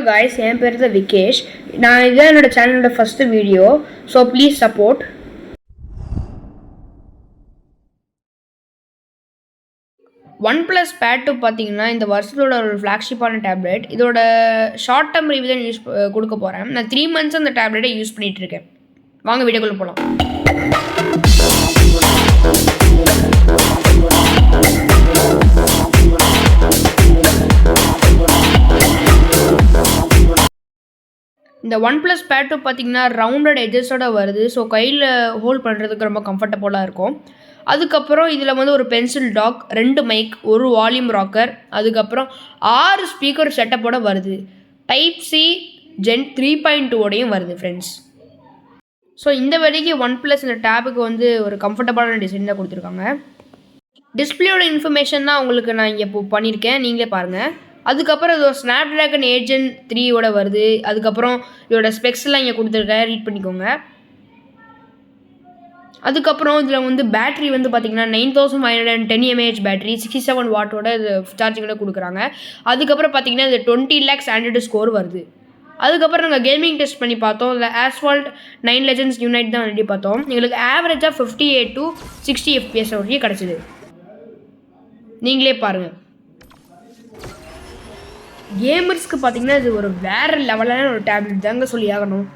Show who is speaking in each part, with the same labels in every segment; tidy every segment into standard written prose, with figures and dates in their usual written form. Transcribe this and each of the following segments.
Speaker 1: guys, என் பேர் தான் விகேஷ். நான் இதான் என்னோட சேனலோட first video. So please support. OnePlus Pad 2 பார்த்தீங்கன்னா இந்த வருஷத்தோட ஒரு ஃப்ளாக்ஷிப்பான டேப்லெட். இதோட ஷார்ட் டேர்ம் ரிவ்யூ தான் கொடுக்க போகிறேன். நான் 3 months அந்த டேப்லெட்டை யூஸ் பண்ணிகிட்டு இருக்கேன். வாங்க வீடியோக்குள்ளே போகலாம். இந்த OnePlus Pad 2 பார்த்தீங்கன்னா ரவுண்டட் எட்ஜஸோட வருது. ஸோ கையில் ஹோல்ட் பண்ணுறதுக்கு ரொம்ப கம்ஃபர்டபுளாக இருக்கும். அதுக்கப்புறம் இதில் வந்து ஒரு பென்சில் டாக், 2 மைக், ஒரு வால்யூம் ராக்கர், அதுக்கப்புறம் 6 ஸ்பீக்கர் செட்டப்போட வருது. Type-C Gen 3.2 வருது ஃப்ரெண்ட்ஸ். ஸோ இந்த வரைக்கும் OnePlus இந்த டேபுக்கு வந்து ஒரு கம்ஃபர்டபுளான டிசைன் தான் கொடுத்துருக்காங்க. டிஸ்பிளேயோட இன்ஃபர்மேஷன் தான் உங்களுக்கு நான் இங்கே இப்போ பண்ணியிருக்கேன், நீங்களே பாருங்கள். அதுக்கப்புறம் இது ஒரு Snapdragon 8 Gen 3 வருது. அதுக்கப்புறம் இதோட ஸ்பெக்ஸ்லாம் இங்கே கொடுத்துருக்கேன், ரீட் பண்ணிக்கோங்க. அதுக்கப்புறம் இதில் வந்து பேட்ரி வந்து பார்த்திங்கன்னா 9510 mAh பேட்ரி, 67 வாட்டோட இது சார்ஜிங்கோட கொடுக்குறாங்க. அதுக்கப்புறம் பார்த்திங்கன்னா இது 20 lakhs ஆண்ட்ராய்டு ஸ்கோர் வருது. அதுக்கப்புறம் நாங்கள் கேமிங் டெஸ்ட் பண்ணி பார்த்தோம். இதில் Asphalt 9 Legends Unite தான் ரெடி பார்த்தோம். எங்களுக்கு ஆவரேஜாக 58 to 60 FPS வரைக்கும் கிடச்சிது. நீங்களே பாருங்கள். கேமர்ஸ்க்கு பார்த்தீங்கன்னா இது ஒரு வேறு லெவலான ஒரு டேப்லெட் தாங்க சொல்லி ஆகணும்.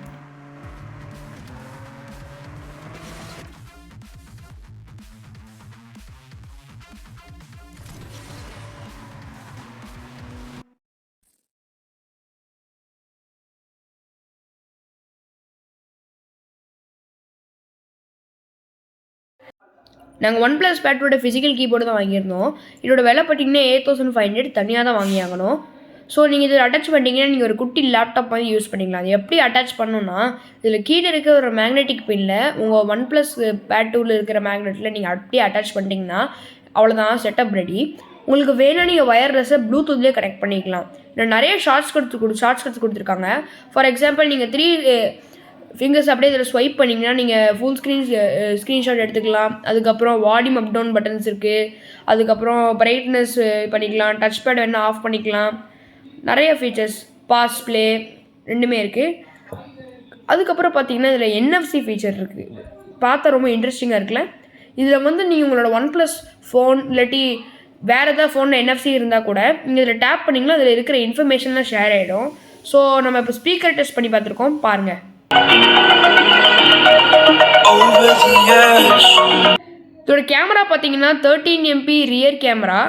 Speaker 1: நாங்கள் OnePlus Pad 2 ஃபிசிக்கல் கீபோர்டு தான் வாங்கியிருந்தோம். இதோட விலை பார்த்தீங்கன்னா 8500 தனியாக தான் வாங்கியாகணும். ஸோ நீங்கள் இதில் அட்டாச் பண்ணிட்டீங்கன்னா நீங்கள் ஒரு குட்டி லேப்டாப் மாதிரி யூஸ் பண்ணிக்கலாம். அது எப்படி அட்டாச் பண்ணணுன்னா, இதில் கீழே இருக்கிற ஒரு மேக்னெட்டிக் பின்னில் உங்கள் OnePlus Pad 2 இருக்கிற மேக்னெட்டில் நீங்கள் அப்படியே அட்டாச் பண்ணிட்டீங்கன்னா அவ்வளோதான், செட்டப் ரெடி. உங்களுக்கு வேணால் நீங்கள் ஒயர்லெஸ்ஸை ப்ளூடூத்லேயே கனெக்ட் பண்ணிக்கலாம். நிறைய ஷார்ட்ஸ் கொடுத்துருக்காங்க. ஃபார் எக்ஸாம்பிள் நீங்கள் 3 ஃபிங்கர்ஸ் அப்படியே இதில் ஸ்வைப் பண்ணிங்கன்னா நீங்கள் ஃபுல் ஸ்க்ரீன்ஷாட் எடுத்துக்கலாம். அதுக்கப்புறம் வால்யூம் அப் டவுன் பட்டன்ஸ் இருக்குது. அதுக்கப்புறம் பிரைட்னஸ் பண்ணிக்கலாம். டச் பேட் வேணால் ஆஃப் பண்ணிக்கலாம். நிறைய ஃபீச்சர்ஸ், பாஸ் ப்ளே ரெண்டுமே இருக்குது. அதுக்கப்புறம் பார்த்தீங்கன்னா இதில் NFC ஃபீச்சர் இருக்குது. பார்த்தா ரொம்ப இன்ட்ரெஸ்டிங்காக இருக்குல்ல. இதில் வந்து நீங்கள் உங்களோட OnePlus ஃபோன் இல்லாட்டி வேறு எதாவது ஃபோனில் NFC இருந்தால் கூட நீங்கள் இதில் டேப் பண்ணிங்கன்னா அதில் இருக்கிற இன்ஃபர்மேஷன்லாம் ஷேர் ஆகிடும். ஸோ நம்ம இப்போ ஸ்பீக்கர் டெஸ்ட் பண்ணி பார்த்துருக்கோம், பாருங்கள். இதோட கேமரா பார்த்தீங்கன்னா 13 MP ரியர் கேமரா.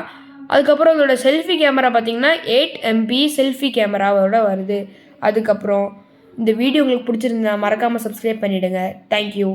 Speaker 1: அதுக்கப்புறம் இதோட செல்ஃபி கேமரா பார்த்தீங்கன்னா 8 MP செல்ஃபி கேமராவோட வருது. அதுக்கப்புறம் இந்த வீடியோ உங்களுக்கு பிடிச்சிருந்தா மறக்காமல் சப்ஸ்கிரைப் பண்ணிவிடுங்க. தேங்க்யூ.